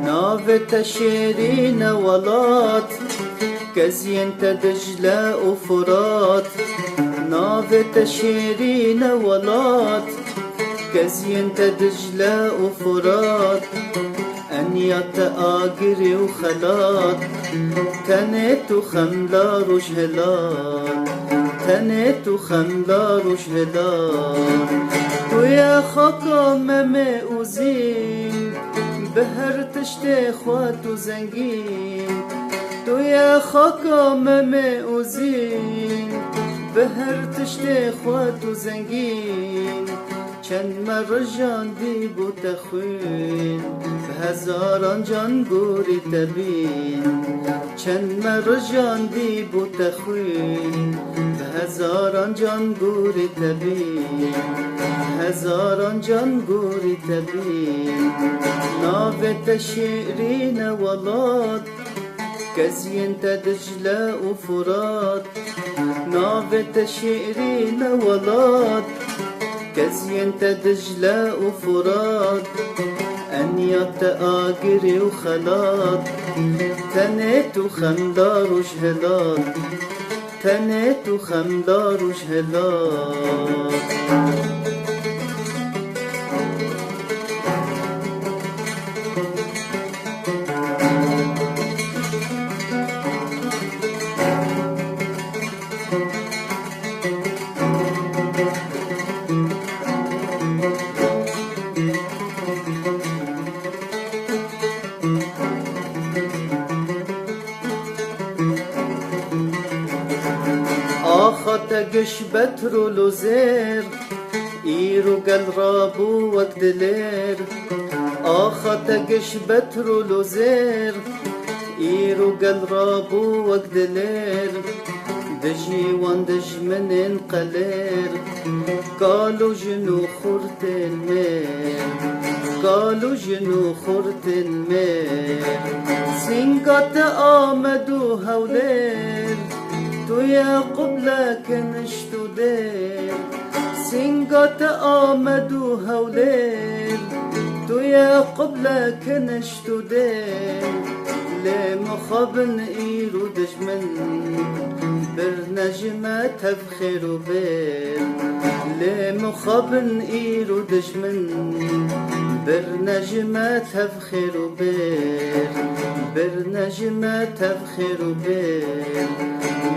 ناوت شیرین ولات كزين دجلة وفرات ناوت شيرين ولات كزين دجلة وفرات أنيات آقري وخلات تنت وخملا رجهلات تنت وخملا رجهلات ويا خاكا ممي وزين بهر تشتي خوات وزنجين تو يا خاكا ممي وزين بهر تشتي خوات وزنجين چند مر جان دی بو تخوین بهزاران جان گوری تبین چند مر جان دی بو تخوین بهزاران جان گوری تبین هزاران جان گوری تبین ناوت شیرین ولات كزين دجلة وفرات ناوت شيرين ولات كزين دجلة وفرات أنيات آقري وخلات تنت وخمدار وجهلات تنت وخمدار وجهلات آخاتقش بترو لوزير إيرو قل رابو وقدلير آخاتقش بترو لوزير إيرو قل رابو وقدلير دجي وان دج من انقلير قالوا جنو خورت المير قالوا جنو خورت المير سنقات آمدو هولير تو يا قبلك نشتو دير سنقات آمدو هولير تو يا قبلك نشتو دير لمخابن إيرو دجمن برنجمة تفخر بير لمخابن إيرو دجمن برنجمة تفخر بير برنجمة تفخر بير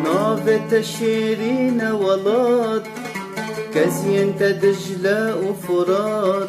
ناوت شيرين ولات كزين دجلة وفرات